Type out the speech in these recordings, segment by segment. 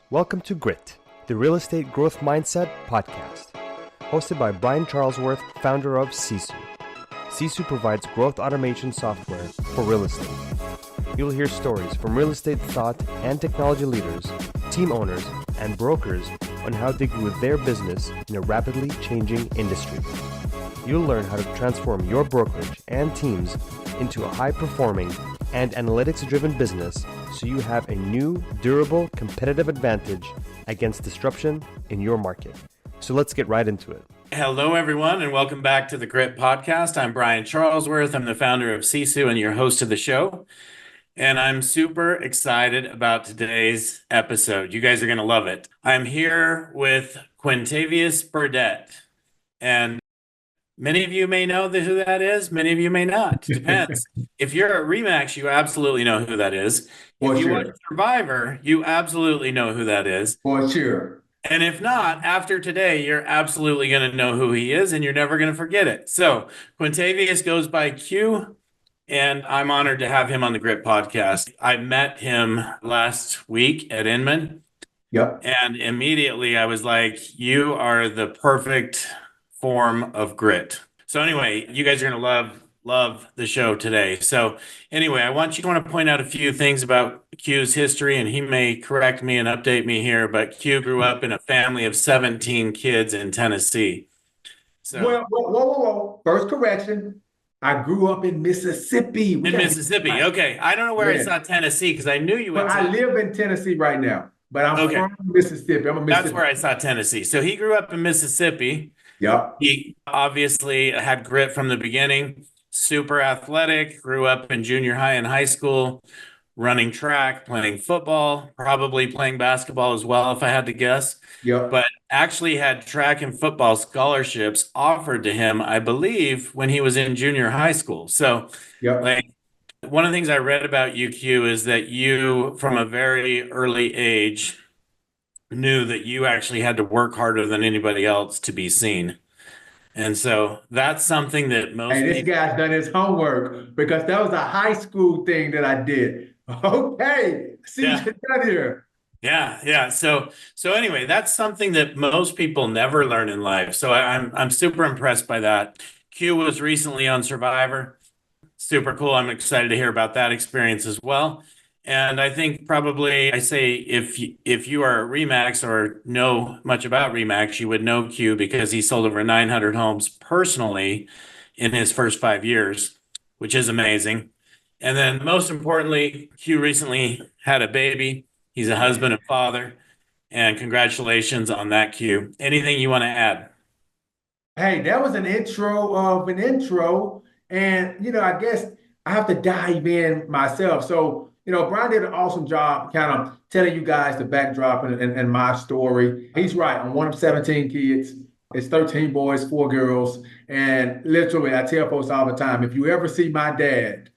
Welcome to Grit, the Real Estate Growth Mindset podcast, hosted by Brian Charlesworth, founder of Sisu. Sisu provides growth automation software for real estate. You'll hear stories from real estate thought and technology leaders, team owners, and brokers on how they grew their business in a rapidly changing industry. You'll learn how to transform your brokerage and teams into a high-performing and analytics-driven business so you have a new, durable, competitive advantage against disruption in your market. So let's get right into it. Hello, everyone, and welcome back to the Grit Podcast. I'm Brian Charlesworth. I'm the founder of Sisu and your host of the show. And I'm super excited about today's episode. You guys are going to love it. I'm here with Quintavius Burdette. And many of you may know who that is. Many of you may not. Depends. If you're at RE/MAX, you absolutely know who that is. If you watch Survivor, you absolutely know who that is. For sure. And if not, after today, you're absolutely going to know who he is, and you're never going to forget it. So Quintavius goes by Q, and I'm honored to have him on the Grit Podcast. I met him last week at Inman. Yep. And immediately I was like, you are the perfect form of grit. So anyway, you guys are going to love the show today. So anyway, I want to point out a few things about Q's history, and he may correct me and update me here, but Q grew up in a family of 17 kids in Tennessee. So, whoa. First correction. I grew up in Mississippi. Mississippi. Okay. I don't know where I saw Tennessee because I knew you went. I live in Tennessee right now, but I'm from Mississippi. I'm a Mississippi. That's where I saw Tennessee. So he grew up in Mississippi. Yep. He obviously had grit from the beginning, super athletic, grew up in junior high and high school, running track, playing football, probably playing basketball as well, if I had to guess. Yep. But actually had track and football scholarships offered to him, I believe, when he was in junior high school. So like one of the things I read about you, Q, is that you, from a very early age, knew that you actually had to work harder than anybody else to be seen. And so that's something that most this guy's done his homework because that was a high school thing that I did. Okay. See what you done here. Yeah. So anyway, that's something that most people never learn in life. So I'm super impressed by that. Q was recently on Survivor. Super cool. I'm excited to hear about that experience as well. And I think probably I say if you are at RE/MAX or know much about RE/MAX, you would know Q because he sold over 900 homes personally in his first 5 years, which is amazing. And then most importantly, Q recently had a baby. He's a husband and father. And congratulations on that, Q. Anything you want to add? Hey, that was an intro of an intro. And, I guess I have to dive in myself. So, Brian did an awesome job kind of telling you guys the backdrop and my story. He's right. I'm one of 17 kids. It's 13 boys, 4 girls. And literally, I tell folks all the time, if you ever see my dad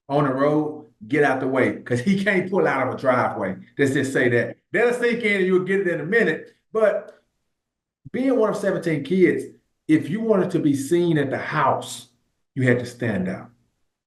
on the road, get out the way because he can't pull out of a driveway. Let's just say that. That'll sink in and you'll get it in a minute. But being one of 17 kids, if you wanted to be seen at the house, you had to stand out.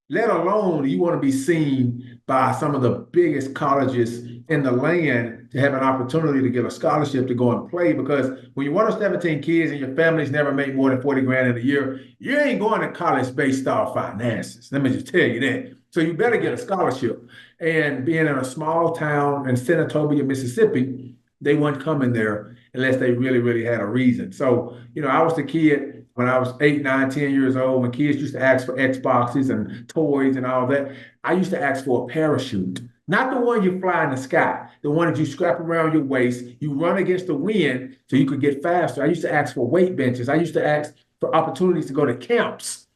Let alone you want to be seen by some of the biggest colleges in the land to have an opportunity to get a scholarship to go and play. Because when you're one of 17 kids and your families never make more than 40 grand in a year, you ain't going to college based off finances. Let me just tell you that. So you better get a scholarship. And being in a small town in Senatobia, Mississippi, they weren't coming there unless they really, really had a reason. So, I was the kid when I was 8, 9, 10 years old, when kids used to ask for Xboxes and toys and all that. I used to ask for a parachute, not the one you fly in the sky, the one that you strap around your waist, you run against the wind so you could get faster. I used to ask for weight benches. I used to ask for opportunities to go to camps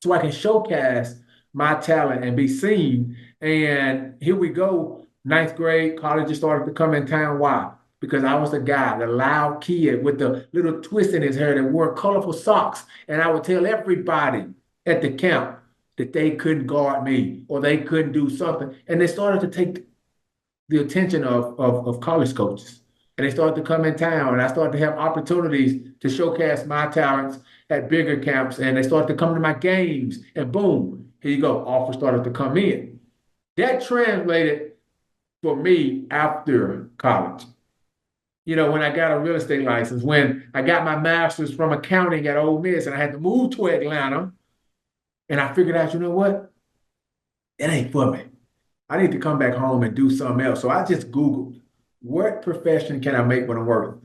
so I can showcase my talent and be seen. And here we go, 9th grade, colleges started to come in town. Why? Because I was the guy, the loud kid with the little twist in his hair that wore colorful socks. And I would tell everybody at the camp that they couldn't guard me or they couldn't do something. And they started to take the attention of college coaches. And they started to come in town. And I started to have opportunities to showcase my talents at bigger camps. And they started to come to my games. And boom, here you go. Offers started to come in. That translated for me after college. when I got a real estate license, when I got my master's from accounting at Ole Miss and I had to move to Atlanta, and I figured out, you know what? It ain't for me. I need to come back home and do something else. So I just Googled, what profession can I make when I'm working?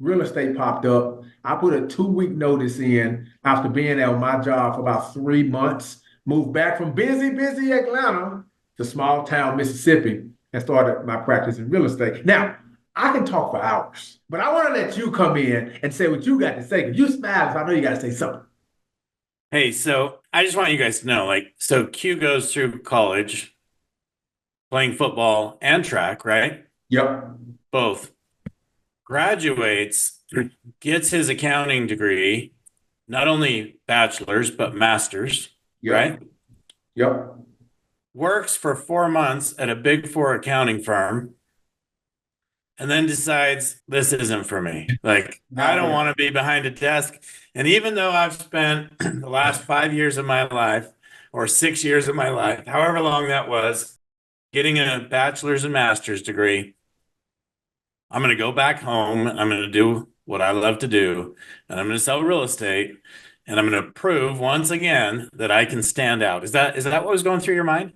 Real estate popped up. I put a 2-week notice in after being at my job for about 3 months, moved back from busy Atlanta to small town Mississippi and started my practice in real estate. Now, I can talk for hours, but I want to let you come in and say what you got to say. Because you smile, so I know you got to say something. Hey, so I just want you guys to know, so Q goes through college playing football and track, right? Yep. Both. Graduates, gets his accounting degree, not only bachelor's, but master's, Yep. right? Yep. Works for 4 months at a Big Four accounting firm, and then decides this isn't for me. I don't want to be behind a desk. And even though I've spent the last 5 years of my life or 6 years of my life, however long that was, getting a bachelor's and master's degree, I'm going to go back home. I'm going to do what I love to do, and I'm going to sell real estate, and I'm going to prove once again that I can stand out. Is that what was going through your mind?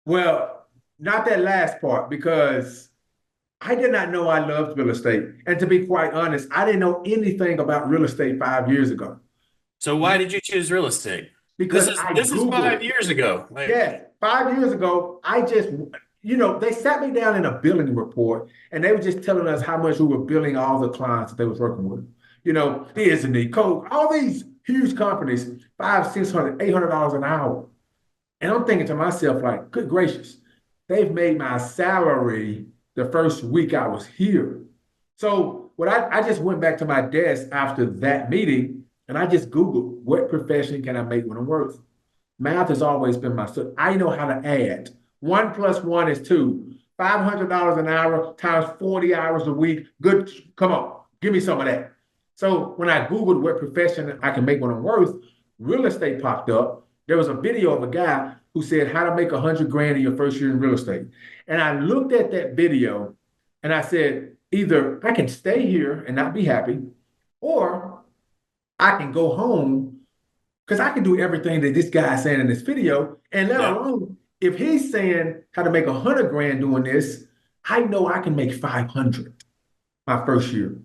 Well, not that last part, because I did not know I loved real estate. And to be quite honest, I didn't know anything about real estate 5 years ago. So why did you choose real estate? Because this is 5 years ago. Yes, 5 years ago, they sat me down in a billing report and they were just telling us how much we were billing all the clients that they was working with. Disney, Coke, all these huge companies, $500, $600, $800 an hour. And I'm thinking to myself, like, good gracious, they've made my salary the first week I was here. So I just went back to my desk after that meeting and I just Googled, what profession can I make when I'm worth? Math has always been my stuff. I know how to add. 1 + 1 is 2. $500 an hour times 40 hours a week. Good. Come on, give me some of that. So when I Googled what profession I can make when I'm worth, real estate popped up. There was a video of a guy who said how to make $100,000 in your first year in real estate. And I looked at that video and I said, either I can stay here and not be happy, or I can go home, because I can do everything that this guy is saying in this video. And let alone, if he's saying how to make $100,000 doing this, I know I can make 500 my first year.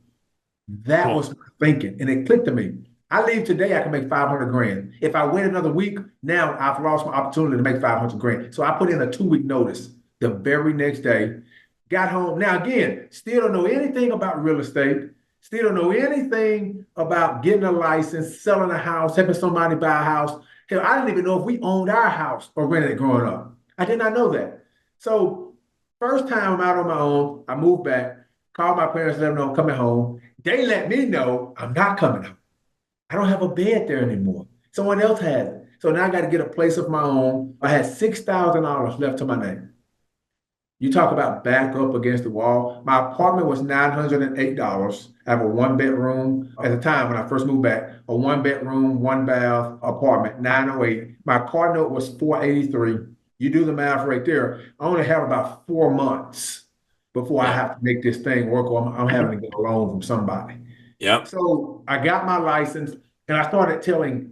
That was my thinking. And it clicked to me. I leave today, I can make 500,000. If I wait another week, now I've lost my opportunity to make 500,000. So I put in a 2-week notice the very next day, got home. Now, again, still don't know anything about real estate, still don't know anything about getting a license, selling a house, helping somebody buy a house. Hell, I didn't even know if we owned our house or rented it growing up. I did not know that. So first time I'm out on my own, I moved back, called my parents, let them know I'm coming home. They let me know I'm not coming home. I don't have a bed there anymore. Someone else has it. So now I got to get a place of my own. I had $6,000 left to my name. You talk about back up against the wall. My apartment was $908. I have a 1-bedroom. At the time when I first moved back, a 1-bedroom, 1-bath apartment, 908. My car note was $483. You do the math right there. I only have about 4 months before I have to make this thing work, or I'm having to get a loan from somebody. Yep. So I got my license, and I started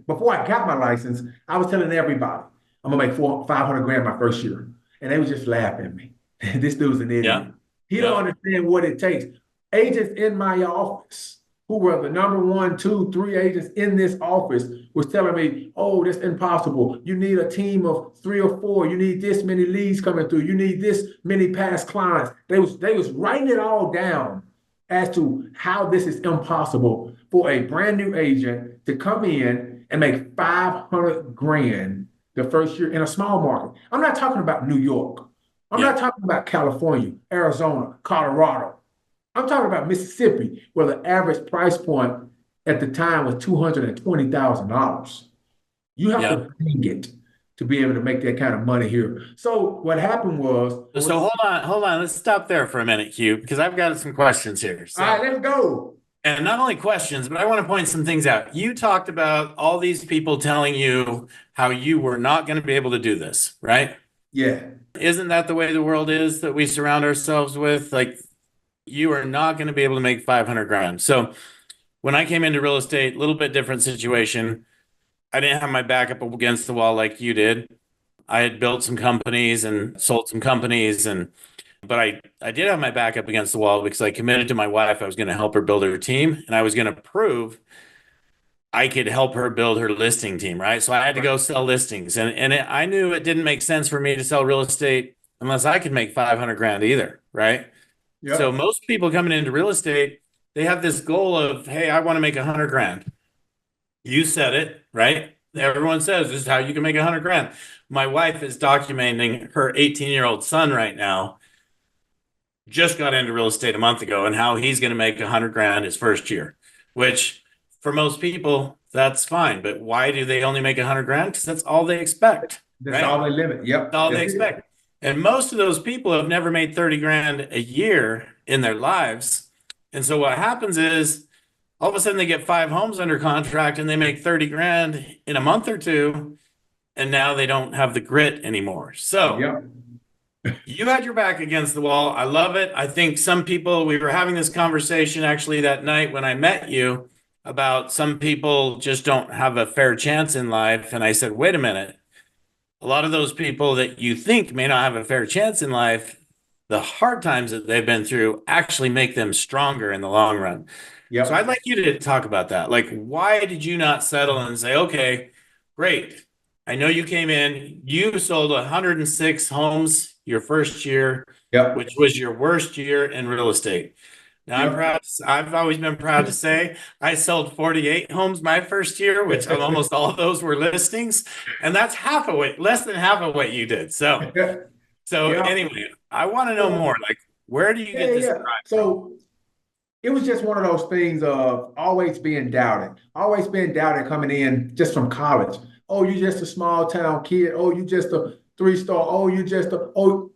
before I got my license, I was telling everybody, I'm gonna make $500,000 my first year. And they would just laugh at me. This dude's an idiot. Yeah. He don't understand what it takes. Agents in my office, who were the number 1, 2, 3 agents in this office, was telling me, oh, that's impossible. You need a team of 3 or 4. You need this many leads coming through. You need this many past clients. They was writing it all down as to how this is impossible for a brand new agent to come in and make $500,000 the first year in a small market. I'm not talking about New York. I'm not talking about California, Arizona, Colorado. I'm talking about Mississippi, where the average price point at the time was $220,000. You have to bring it to be able to make that kind of money here. So what happened was... So hold on. Let's stop there for a minute, Hugh, because I've got some questions here. So, all right, let's go. And not only questions, but I want to point some things out. You talked about all these people telling you how you were not going to be able to do this, right? Yeah. Isn't that the way the world is that we surround ourselves with? Like, you are not going to be able to make 500 grand. So when I came into real estate, a little bit different situation. I didn't have my back up against the wall like you did. I had built some companies and sold some companies, but I did have my back up against the wall because I committed to my wife I was going to help her build her team, and I was going to prove I could help her build her listing team, right? So I had to go sell listings, and I knew it didn't make sense for me to sell real estate unless I could make 500 grand either, right? So Yep. most people coming into real estate, they have this goal of, hey, I want to make 100 grand. You said it, right? Everyone says this is how you can make 100 grand. My wife is documenting her 18-year-old son right now, just got into real estate a month ago, and how he's going to make 100 grand his first year, which for most people, that's fine. But why do they only make 100 grand? Because that's all they expect, That's right? all they limit. Yep. That's all they That's it. expect. And most of those people have never made 30 grand a year in their lives. And so what happens is all of a sudden they get 5 homes under contract and they make 30 grand in a month or two. And now they don't have the grit anymore. So Yep. you had your back against the wall. I love it. I think some people, we were having this conversation actually that night when I met you about some people just don't have a fair chance in life. And I said, wait a minute. A lot of those people that you think may not have a fair chance in life, the hard times that they've been through actually make them stronger in the long run. So I'd Yep. like you to talk about that. Like, why did you not settle and say, okay, great. I know you came in, you sold 106 homes your first year, Yep. which was your worst year in real estate. Now I'm Yep. proud, I've always been proud to say I sold 48 homes my first year, which almost all of those were listings. And that's half of what, less than half of what you did. So Yeah. anyway, I want to know So, more. Like, where do you yeah, get this yeah. drive from? So it was just one of those things of always being doubted coming in just from college. Oh, you just a small town kid. Oh, you just a three-star. Oh, you just a oh.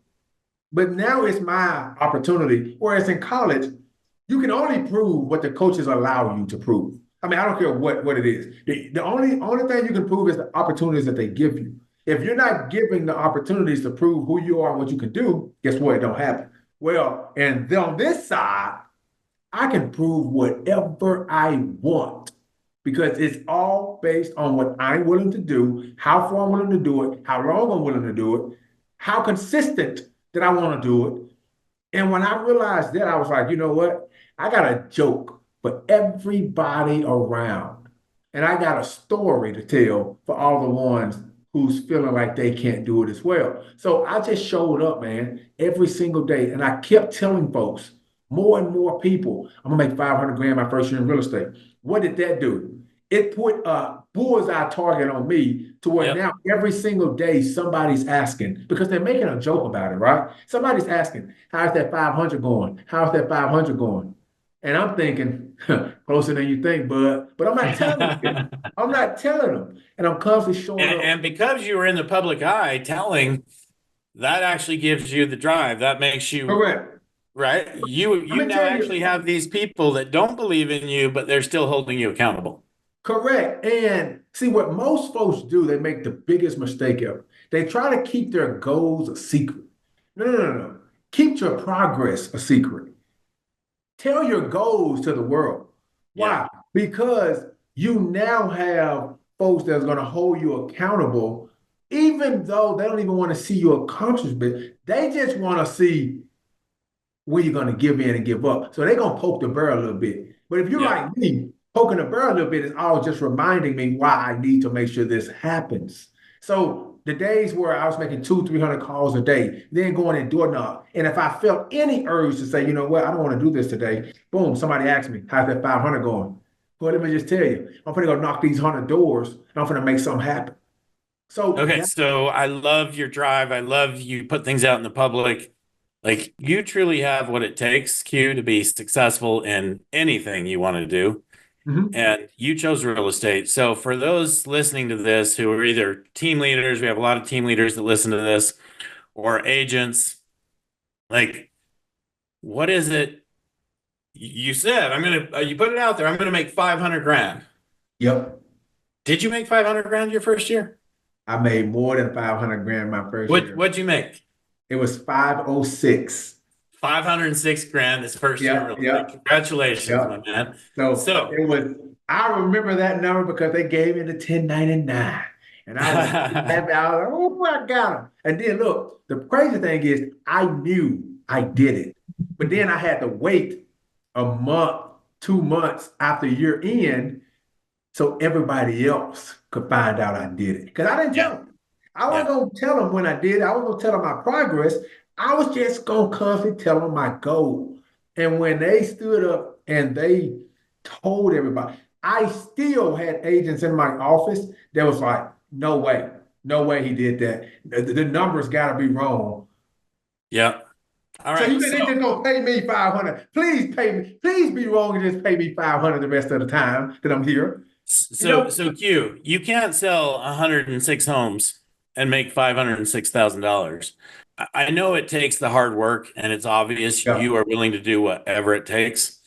But now it's my opportunity. Whereas in college, you can only prove what the coaches allow you to prove. I mean, I don't care what it is. The only thing you can prove is the opportunities that they give you. If you're not giving the opportunities to prove who you are and what you can do, guess what? It don't happen. Well, and then on this side, I can prove whatever I want because it's all based on what I'm willing to do, how far I'm willing to do it, how long I'm willing to do it, how consistent that I want to do it. And when I realized that, I was like, you know what? I got a joke for everybody around. And I got a story to tell for all the ones who's feeling like they can't do it as well. So I just showed up, man, every single day. And I kept telling folks, more and more people, I'm gonna make 500 grand my first year in real estate. What did that do? It put a bullseye target on me to where Yep. now every single day somebody's asking because they're making a joke about it, right? Somebody's asking, how's that 500 going? How's that 500 going? And I'm thinking, closer than you think, bud. But I'm not telling them. I'm not telling them. And I'm constantly showing up. And because you were in the public eye telling, that actually gives you the drive. That makes you Correct. right. You I'm you gonna now tell actually you, have these people that don't believe in you, but they're still holding you accountable. correct. And see what most folks do, they make the biggest mistake ever. They try to keep their goals a secret. No, no, no, no. Keep your progress a secret. Tell your goals to the world. Yeah. Why? Because you now have folks that's going to hold you accountable, even though they don't even want to see your accomplishment. They just want to see where you're going to give in and give up. So they're going to poke the bear a little bit. But if you're Yeah. like me, poking the bear a little bit is all just reminding me why I need to make sure this happens. So the days where I was making 200-300 calls a day, then going and door knock. And if I felt any urge to say, you know what, I don't want to do this today, boom, somebody asked me, how's that 500 going? Well, let me just tell you, I'm going to go knock these 100 doors and I'm going to make something happen. So Okay. that, So I love your drive. I love you put things out in the public. Like you truly have what it takes, Q, to be successful in anything you want to do. mhm. And you chose real estate. So for those listening to this who are either team leaders, we have a lot of team leaders that listen to this, or agents, like what is it you said? I'm gonna you put it out there. I'm gonna make 500 grand. Yep, Did you make 500 grand your first year? I made more than 500 grand my first What'd year. you make? It was 506. 506 grand this first year in Yeah, real estate. yeah, Congratulations, my yeah. man. So So, it was, I remember that number because they gave me the 1099. And I was happy. I was like, oh, I got him. And then look, the crazy thing is I knew I did it. But then I had to wait a month, 2 months after year end so everybody else could find out I did it. Because I didn't tell yeah, them. I wasn't yeah, going to tell them when I did it. I wasn't going to tell them my progress. I was just going to constantly tell them my goal. And when they stood up and they told everybody, I still had agents in my office that was like, no way, no way he did that. The numbers got to be wrong. yeah. All So you right. think they just gonna pay me 500? Please pay me. Please be wrong and just pay me 500 the rest of the time that I'm here. You So, know, so Q, you can't sell 106 homes and make $506,000. I know it takes the hard work and it's obvious yeah, you are willing to do whatever it takes.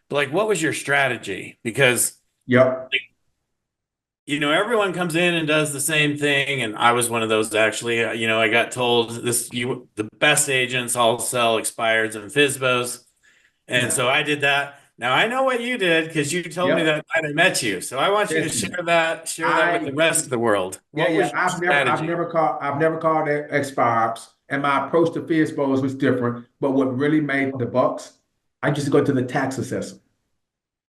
But like, what was your strategy? Because yeah, everyone comes in and does the same thing, and I was one of those actually. I got told the best agents all sell expireds and FISBOs, and yeah, so I did that. Now I know what you did because you told me yeah. that night I met you. So I want you to Listen, share that with the I rest of the world. yeah, What yeah. was your strategy? I've never called it expires, and my approach to fee exposed was different. But what really made the bucks, I used to go to the tax assessor.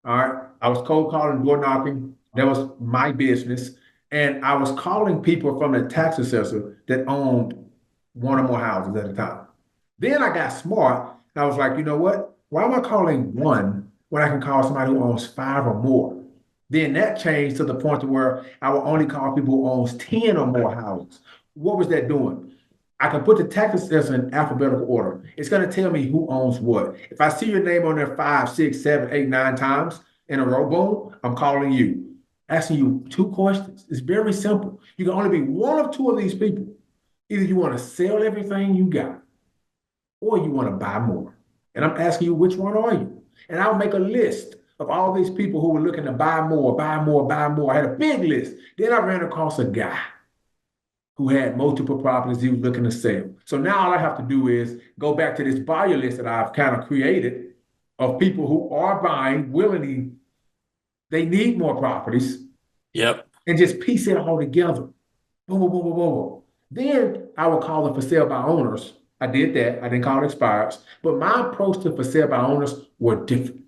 All right. I was cold calling, door knocking. That was my business. And I was calling people from the tax assessor that owned one or more houses at a time. Then I got smart and I was like, you know what? Why am I calling one when I can call somebody who owns five or more? Then that changed to the point to where I will only call people who owns 10 or more houses. What was that doing? I can put the tax assessor in alphabetical order. It's going to tell me who owns what. If I see your name on there 5, 6, 7, 8, 9 times in a row, boom, I'm calling you, asking you two questions. It's very simple. You can only be one of two of these people. Either you want to sell everything you got, or you want to buy more. And I'm asking you, which one are you? And I'll make a list of all these people who were looking to buy more, buy more, buy more. I had a big list. Then I ran across a guy who had multiple properties he was looking to sell. So now all I have to do is go back to this buyer list that I've kind of created of people who are buying willingly. They need more properties Yep. and just piece it all together. Boom, boom, boom, boom, boom. Then I would call them for sale by owners. I did that. I didn't call it expires. But my approach to for sale by owners were different.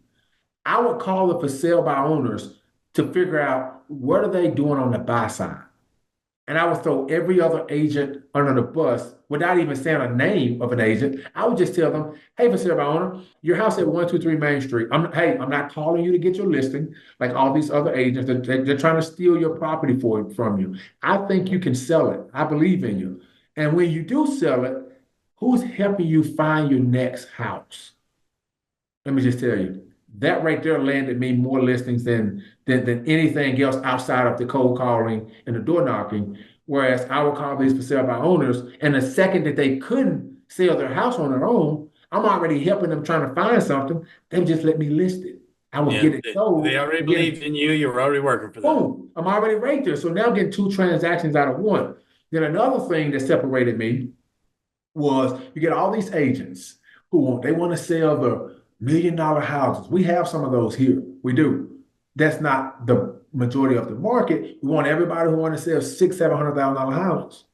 I would call the for sale by owners to figure out what are they doing on the buy side. And I would throw every other agent under the bus without even saying a name of an agent. I would just tell them, hey, for sale by owner, your house at 123 Main Street. I'm not calling you to get your listing like all these other agents. They're trying to steal your property from you. I think you can sell it. I believe in you. And when you do sell it, who's helping you find your next house? Let me just tell you, that right there landed me more listings than anything else outside of the cold calling and the door knocking. Whereas I would call these for sale by owners, and the second that they couldn't sell their house on their own, I'm already helping them trying to find something. They would just let me list it. I would Yeah. get it They sold, already and then believed in you. You were already working for them. boom, I'm already right there. So now I'm getting two transactions out of one. Then another thing that separated me was you get all these agents they want to sell the $1 million houses. We have some of those here. We do. That's not the majority of the market. We want everybody who want to sell $600,000, $700,000 houses.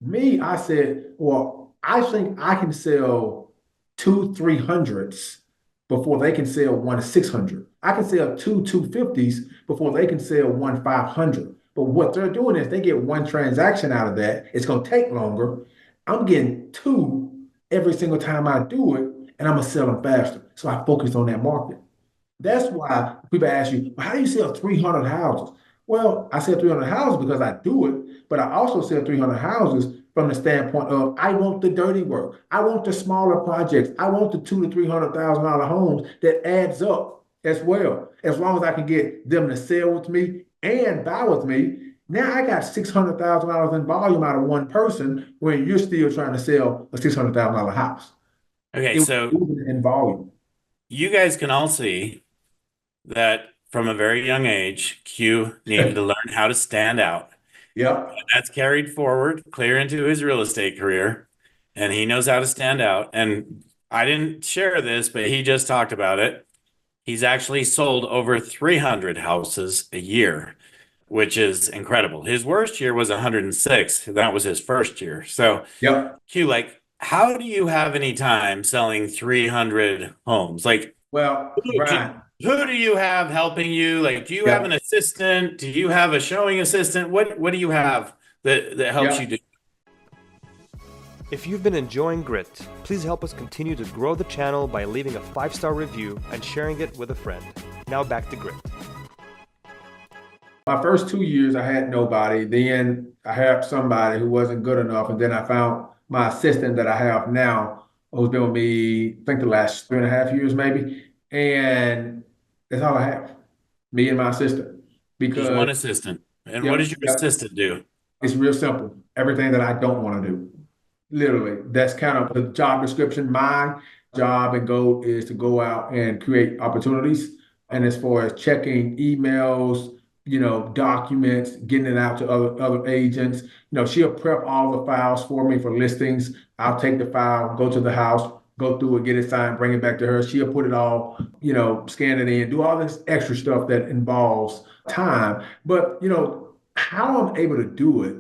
Me, I said, well, I think I can sell two 300s before they can sell one 600. I can sell two 250s before they can sell one 500. But what they're doing is they get one transaction out of that. It's going to take longer. I'm getting two every single time I do it, and I'm going to sell them faster. So I focus on that market. That's why people ask you, well, how do you sell 300 houses? Well, I sell 300 houses because I do it, but I also sell 300 houses from the standpoint of I want the dirty work. I want the smaller projects. I want the $200,000 to $300,000 homes that adds up as well. As long as I can get them to sell with me and buy with me, now I got $600,000 in volume out of one person when you're still trying to sell a $600,000 house. Okay, It was so moving in volume. you guys can all see that from a very young age, Q needed to learn how to stand out. Yep. That's carried forward clear into his real estate career, and he knows how to stand out. And I didn't share this, but he just talked about it. He's actually sold over 300 houses a year, which is incredible. His worst year was 106. That was his first year. So, Yep. Q, like, how do you have any time selling 300 homes? Like, Well, who do, Brian, who do you have helping you? Like, do you have an yep, assistant? Do you have a showing assistant? What do you have that helps you yep. do? If you've been enjoying Grit, please help us continue to grow the channel by leaving a 5-star review and sharing it with a friend. Now back to Grit. My first 2 years, I had nobody. Then I had somebody who wasn't good enough. And then I found my assistant that I have now, who's been with me, I think the last 3.5 years, maybe. And that's all I have, me and my assistant. Just Because, one assistant. And what yep, does your yep, assistant do? it's real simple. Everything that I don't want to do. Literally, that's kind of the job description. My job and goal is to go out and create opportunities. And as far as checking emails, documents, getting it out to other agents, she'll prep all the files for me for listings. I'll take the file, go to the house, go through it, get it signed, bring it back to her. She'll put it all, scan it in, do all this extra stuff that involves time. But how I'm able to do it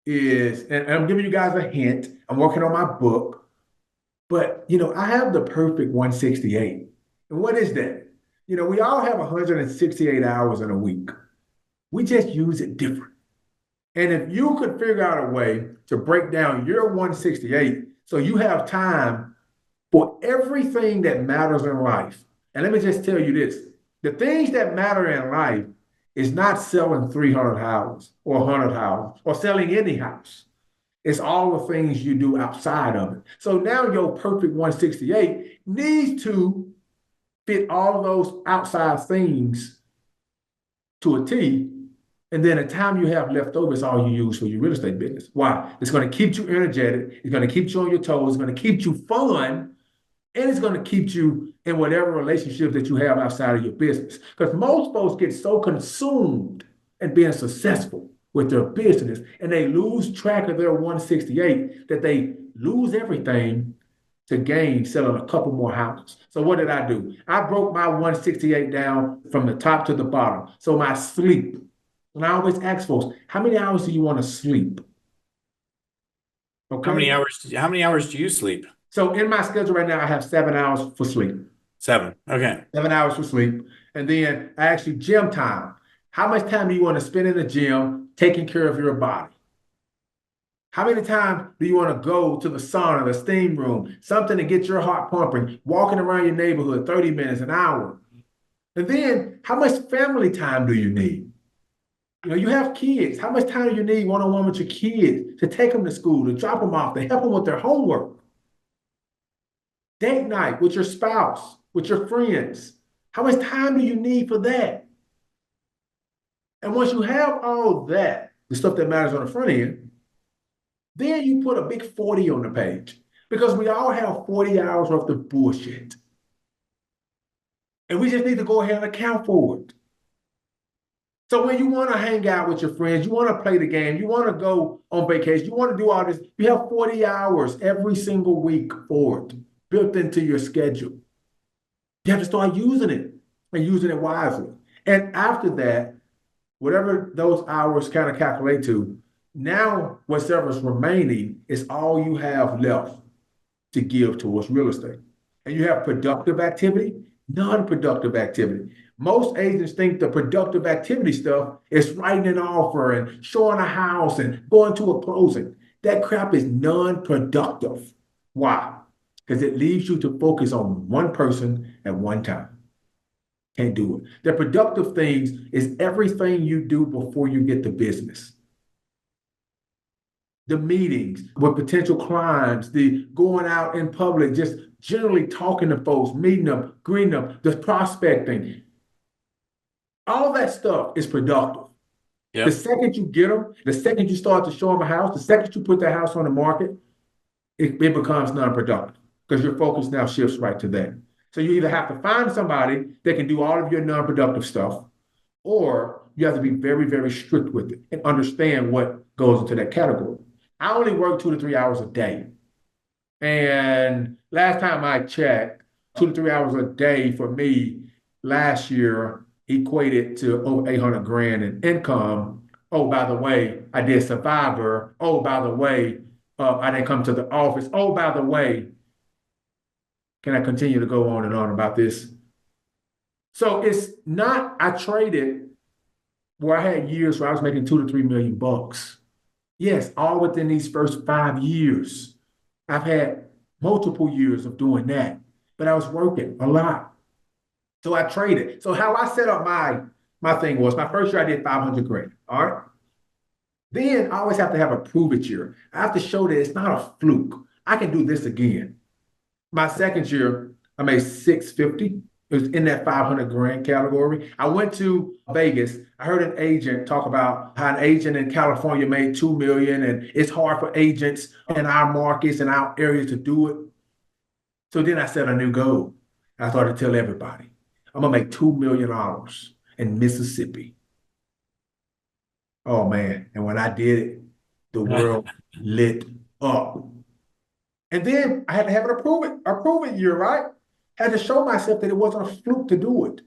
is, and I'm giving you guys a hint, I'm working on my book, but I have the perfect 168. And what is that? We all have 168 hours in a week. We just use it different. And if you could figure out a way to break down your 168 so you have time for everything that matters in life. And let me just tell you this, the things that matter in life is not selling 300 houses or 100 houses or selling any house. It's all the things you do outside of it. So now your perfect 168 needs to fit all of those outside things to a T. And then the time you have left over is all you use for your real estate business. Why? It's going to keep you energetic. It's going to keep you on your toes. It's going to keep you fun. And it's going to keep you in whatever relationship that you have outside of your business. Because most folks get so consumed in being successful with their business and they lose track of their 168 that they lose everything to gain selling a couple more houses. So what did I do? I broke my 168 down from the top to the bottom. So my sleep, and I always ask folks, how many hours do you want to sleep? How many Okay. hours? How many hours do you sleep? So in my schedule right now, I have 7 hours for sleep. 7. Okay. 7 hours for sleep. And then I actually gym time. How much time do you want to spend in the gym taking care of your body? How many times do you want to go to the sauna, the steam room, something to get your heart pumping, walking around your neighborhood 30 minutes, an hour? And then how much family time do you need? You have kids. How much time do you need one-on-one with your kids to take them to school, to drop them off, to help them with their homework? Date night with your spouse, with your friends. How much time do you need for that? And once you have all that, the stuff that matters on the front end, then you put a big 40 on the page because we all have 40 hours worth of bullshit. And we just need to go ahead and account for it. So when you want to hang out with your friends, you want to play the game, you want to go on vacation, you want to do all this, you have 40 hours every single week for it built into your schedule. You have to start using it and using it wisely. And after that, whatever those hours kind of calculate to, now whatever's remaining is all you have left to give towards real estate. And you have productive activity, non-productive activity. Most agents think the productive activity stuff is writing an offer and showing a house and going to a closing. That crap is non-productive. Why? Because it leaves you to focus on one person at one time. Can't do it. The productive things is everything you do before you get the business. The meetings with potential clients, the going out in public, just generally talking to folks, meeting them, greeting them, the prospecting. All that stuff is productive. The Yep. second you get them, the second you start to show them a house, the second you put that house on the market, it becomes non-productive because your focus now shifts right to that. So you either have to find somebody that can do all of your non-productive stuff, or you have to be very, very strict with it and understand what goes into that category. I only work 2 to 3 hours a day. And Last time I checked, 2 to 3 hours a day for me last year equated to over 800 grand in income. Oh, by the way, I did Survivor. Oh, by the way, I didn't come to the office. Oh, by the way, can I continue to go on and on about this? So it's not, I traded where I had years where I was making 2 to 3 million bucks. Yes, all within these first 5 years. I've had multiple years of doing that, but I was working a lot. So I traded. So how I set up my thing was my first year I did 500 grand. All right. Then I always have to have a prove it year. I have to show that it's not a fluke. I can do this again. My second year, I made 650. It was in that 500 grand category. I went to Vegas. I heard an agent talk about how an agent in California made 2 million and it's hard for agents in our markets and our areas to do it. So then I set a new goal. I started to tell everybody, I'm gonna make $2 million in Mississippi. Oh man. And when I did it, the world lit up. And then I had to have an approve it year, right? Had to show myself that it wasn't a fluke to do it.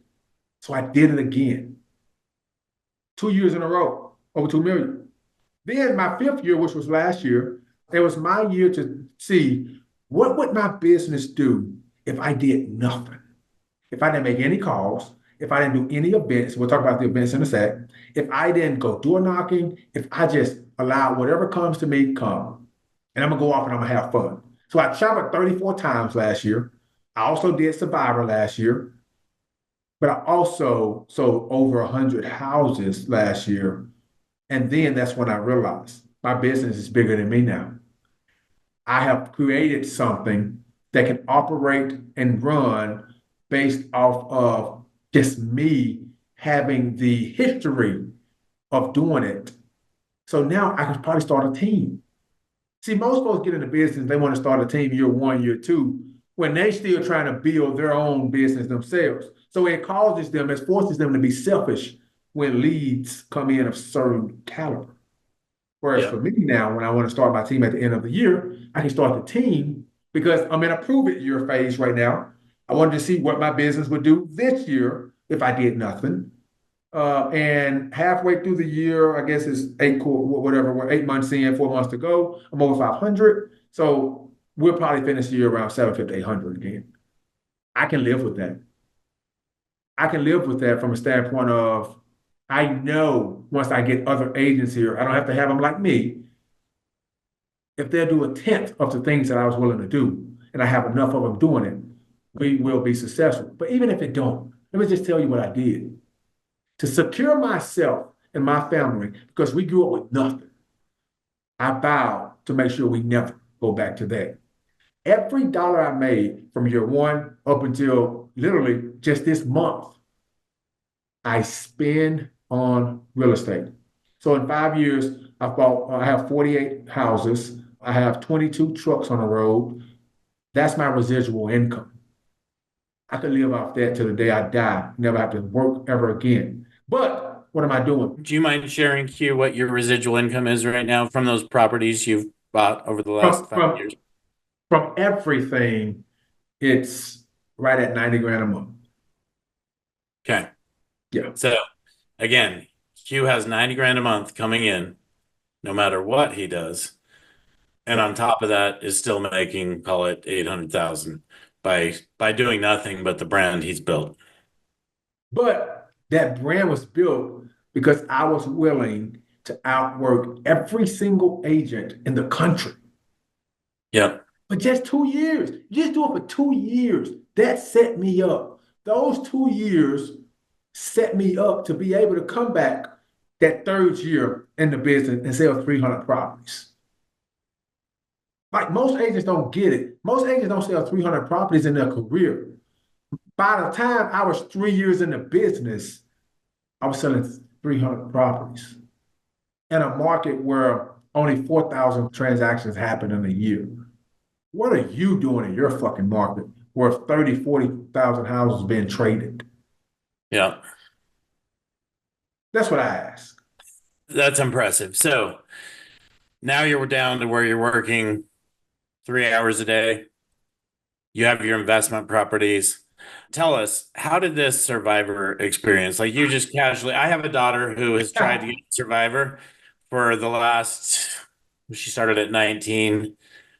So I did it again. 2 years in a row, over 2 million. Then my fifth year, which was last year, it was my year to see what would my business do if I did nothing. If I didn't make any calls, if I didn't do any events, we'll talk about the events in a sec. If I didn't go door knocking, if I just allow whatever comes to me, come. And I'm gonna go off and I'm gonna have fun. So I traveled 34 times last year. I also did Survivor last year, but I also sold over 100 houses last year. And then that's when I realized my business is bigger than me now. I have created something that can operate and run based off of just me having the history of doing it. So now I can probably start a team. See, most folks get into business, they want to start a team year one, year two, when they still trying to build their own business themselves. So it causes them, it forces them to be selfish when leads come in of certain caliber. Whereas Yeah. for me now, when I want to start my team at the end of the year, I can start the team because I'm in a prove it year phase right now. I wanted to see what my business would do this year if I did nothing. And halfway through the year, I guess it's whatever, we're 8 months in, 4 months to go. I'm over 500. So we'll probably finish the year around 750, 800 again. I can live with that. I can live with that from a standpoint of I know once I get other agents here, I don't have to have them like me. If they'll do a tenth of the things that I was willing to do, and I have enough of them doing it, we will be successful. But even if it don't, let me just tell you what I did to secure myself and my family, because we grew up with nothing. I vowed to make sure we never go back to that. Every dollar I made from year one up until literally just this month, I spend on real estate. So in 5 years, I have 48 houses. I have 22 trucks on the road. That's my residual income. I could live off that till the day I die, never have to work ever again. But what am I doing? Do you mind sharing, Q, what your residual income is right now from those properties you've bought over the last From, 5 years? from everything, it's right at 90 grand a month. Okay. Yeah. So again, Q has 90 grand a month coming in, no matter what he does. And on top of that is still making, call it 800,000 by doing nothing but the brand he's built. But that brand was built because I was willing to outwork every single agent in the country. Yep. But just 2 years, just do it for 2 years. That set me up. Those 2 years set me up to be able to come back that third year in the business and sell 300 properties. Like most agents don't get it. Most agents don't sell 300 properties in their career. By the time I was 3 years in the business, I was selling 300 properties in a market where only 4,000 transactions happen in a year. What are you doing in your fucking market where 30, 40,000 houses being traded? Yeah. That's what I ask. That's impressive. So now you're down to where you're working 3 hours a day. You have your investment properties. Tell us, how did this Survivor experience? Like you just casually, I have a daughter who has tried to get Survivor for the last, she started at 19.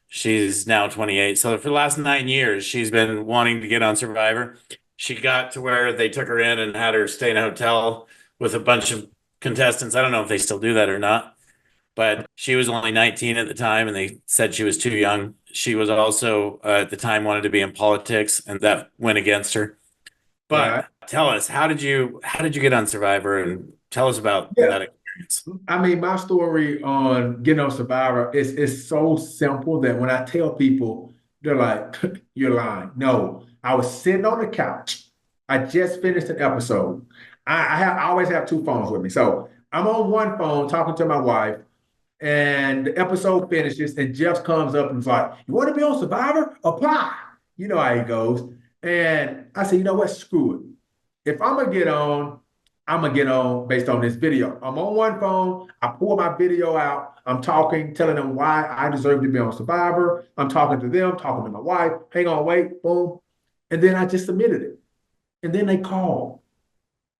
She's now 28. So for the last 9 years, she's been wanting to get on Survivor. She got to where they took her in and had her stay in a hotel with a bunch of contestants. I don't know if they still do that or not, but she was only 19 at the time and they said she was too young. She was also at the time wanted to be in politics and that went against her. Right. But tell us, how did you get on Survivor and tell us about Yeah. that experience? I mean, my story on getting on Survivor is so simple that when I tell people, they're like, "You're lying." No, I was sitting on the couch. I just finished an episode. I always have two phones with me, so I'm on one phone talking to my wife, and the episode finishes, and Jeff comes up and is like, "You want to be on Survivor? Apply." You know how he goes. And I said, "You know what? Screw it. If I'm gonna get on, I'm gonna get on based on this video. I'm on one phone. I pull my video out. I'm talking, telling them why I deserve to be on Survivor. I'm talking to them, talking to my wife. Hang on, wait, boom. And then I just submitted it. And then they called.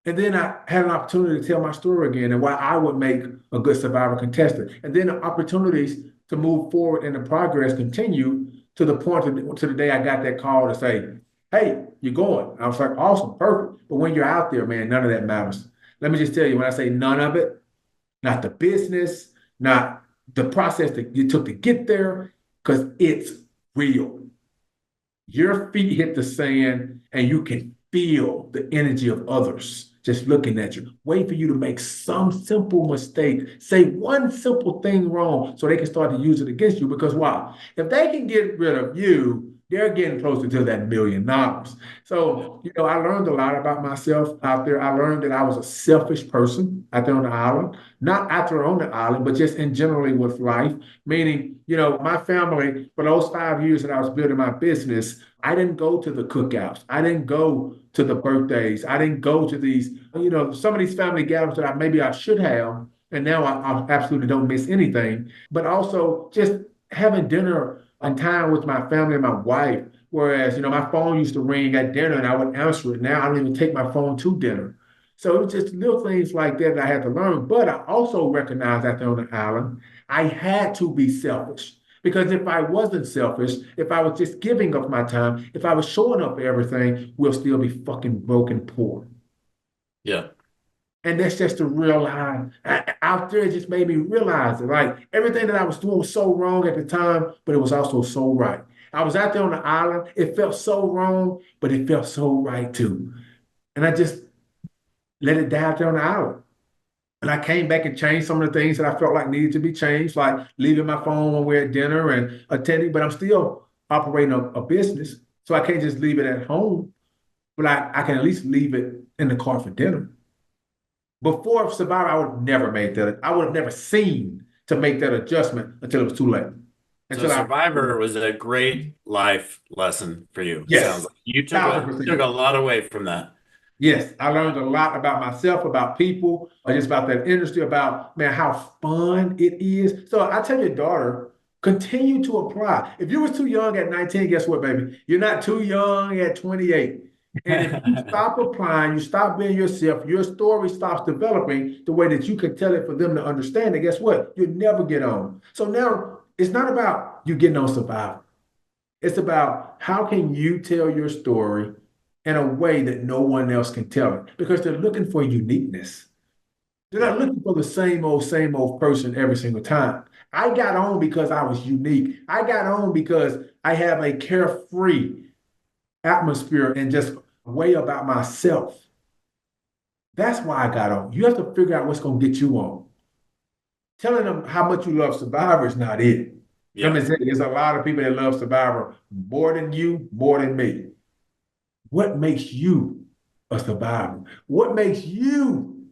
And then I had an opportunity to tell my story again and why I would make a good Survivor contestant. And then the opportunities to move forward and the progress continue to the point to the day I got that call to say, "Hey, you're going." I was like, "Awesome, perfect." But when you're out there, man, none of that matters. Let me just tell you, when I say none of it, not the business, not the process that you took to get there, because it's real. Your feet hit the sand and you can feel the energy of others just looking at you. Wait for you to make some simple mistake. Say one simple thing wrong so they can start to use it against you. Because why? If they can get rid of you, they're getting closer to that $1 million. So, I learned a lot about myself out there. I learned that I was a selfish person out there on the island, not out there on the island, but just in generally with life. Meaning, my family, for those 5 years that I was building my business, I didn't go to the cookouts. I didn't go to the birthdays. I didn't go to these, some of these family gatherings that maybe I should have. And now I absolutely don't miss anything. But also just having dinner and time with my family and my wife. Whereas, my phone used to ring at dinner and I would answer it. Now I don't even take my phone to dinner. So it was just little things like that I had to learn. But I also recognized out there on the island, I had to be selfish. Because if I wasn't selfish, if I was just giving up my time, if I was showing up for everything, we'll still be fucking broken poor. Yeah. And that's just the real lie. Out there, it just made me realize it. Like everything that I was doing was so wrong at the time, but it was also so right. I was out there on the island. It felt so wrong, but it felt so right too. And I just let it die out there on the island. And I came back and changed some of the things that I felt like needed to be changed, like leaving my phone when we're at dinner and attending, but I'm still operating a business. So I can't just leave it at home, but I can at least leave it in the car for dinner. Before Survivor, I would have never made that. I would have never seen to make that adjustment until it was too late. So Survivor was a great life lesson for you. It Yes, sounds like you took 1000%. a lot away from that. Yes, I learned a lot about myself, about people, just about that industry, about, man, how fun it is. So I tell your daughter, continue to apply. If you were too young at 19, guess what, baby? You're not too young at 28. And if you stop applying, you stop being yourself, your story stops developing the way that you can tell it for them to understand it, guess what? You'll never get on. So now it's not about you getting on Survivor. It's about how can you tell your story in a way that no one else can tell it because they're looking for uniqueness. They're not looking for the same old person every single time. I got on because I was unique. I got on because I have a carefree atmosphere and just way about myself. That's why I got on. You have to figure out what's going to get you on. Telling them how much you love Survivor is not it. Yeah. Let me say, there's a lot of people that love Survivor more than you, more than me. What makes you a survivor? What makes you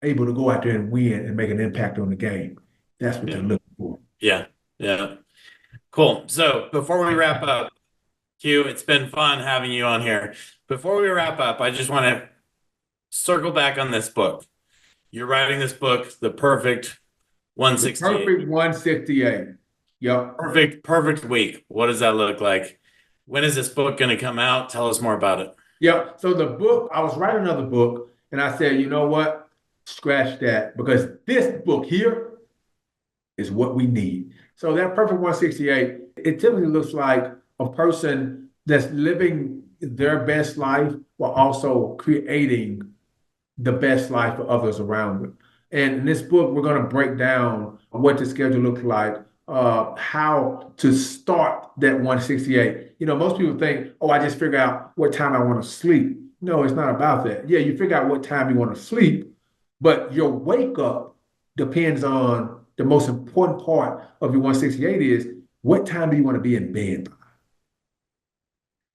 able to go out there and win and make an impact on the game? That's what they're looking for. Yeah. Yeah. Cool. So before we wrap up, Q, it's been fun having you on here. Before we wrap up, I just want to circle back on this book. You're writing this book, The Perfect 168. Perfect 168. Yep. Perfect week. What does that look like? When is this book going to come out? Tell us more about it. Yeah. So the book, I was writing another book, and I said, you know what? Scratch that, because this book here is what we need. So that Perfect 168, it typically looks like a person that's living their best life while also creating the best life for others around them. And in this book, we're going to break down what the schedule looks like, how to start that 168. You know, most people think, oh, I just figure out what time I want to sleep. No, it's not about that. Yeah, you figure out what time you want to sleep, but your wake up depends on the most important part of your 168 is what time do you want to be in bed by?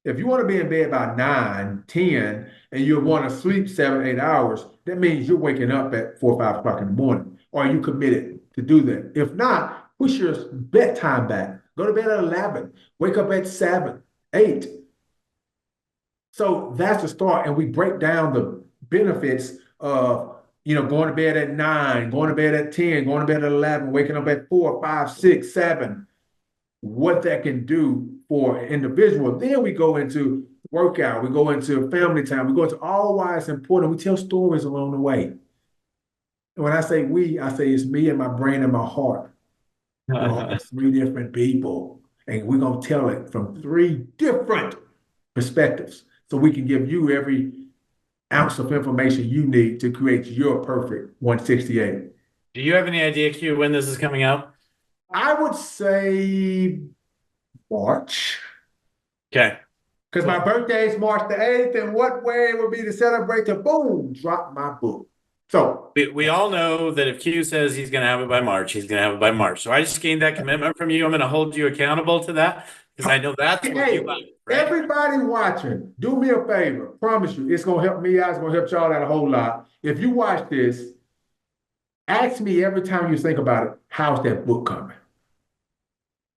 If you want to be in bed by 9, 10, and you want to sleep 7, 8 hours, that means you're waking up at 4 or 5 o'clock in the morning. Or are you committed to do that? If not, push your bedtime back. Go to bed at 11. Wake up at 7, 8. So that's the start. And we break down the benefits of going to bed at 9, going to bed at 10, going to bed at 11, waking up at 4, 5, 6, 7, what that can do for an individual. Then we go into workout, we go into family time, we go into all why it's important. We tell stories along the way. And when I say we, I say it's me and my brain and my heart. We're all 3 different people, and we're going to tell it from 3 different perspectives so we can give you every ounce of information you need to create your perfect 168. Do you have any idea, Q, when this is coming out? I would say March. Okay. Because my birthday is March the 8th, and what way would be to celebrate to boom, drop my book. So we all know that if Q says he's going to have it by March, he's going to have it by March. So I just gained that commitment from you. I'm going to hold you accountable to that because I know that's what you like. Right? Everybody watching, do me a favor. Promise you, it's going to help me out. It's going to help y'all out a whole lot. If you watch this, ask me every time you think about it, how's that book coming?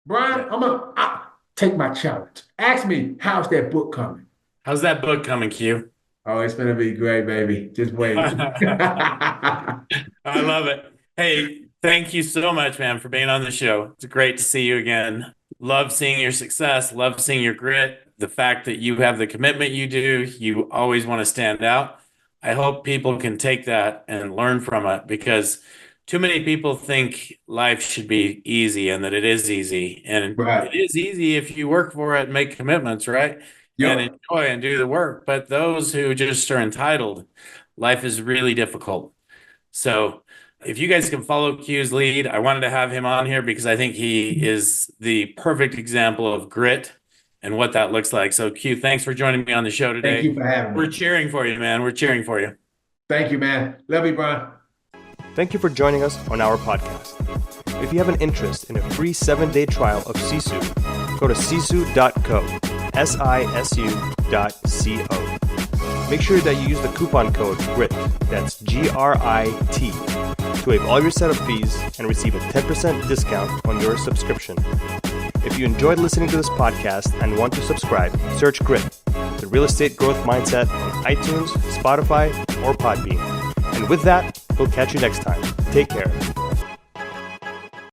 Brian, I'm going to take my challenge. Ask me, how's that book coming? How's that book coming, Q? Oh, it's going to be great, baby. Just wait. I love it. Hey, thank you so much, man, for being on the show. It's great to see you again. Love seeing your success. Love seeing your grit. The fact that you have the commitment you do. You always want to stand out. I hope people can take that and learn from it because too many people think life should be easy and that it is easy. And It is easy if you work for it and make commitments, right? Yep. And enjoy and do the work. But those who just are entitled, life is really difficult. So if you guys can follow Q's lead, I wanted to have him on here because I think he is the perfect example of grit and what that looks like. So Q, thanks for joining me on the show today. Thank you for having me. We're cheering for you, man. We're cheering for you. Thank you, man. Love you, Brian. Thank you for joining us on our podcast. If you have an interest in a free 7-day trial of Sisu, go to sisu.co, sisu.co. Make sure that you use the coupon code GRIT, that's GRIT, to waive all your setup fees and receive a 10% discount on your subscription. If you enjoyed listening to this podcast and want to subscribe, search GRIT, the Real Estate Growth Mindset, on iTunes, Spotify, or Podbean. And with that, we'll catch you next time. Take care.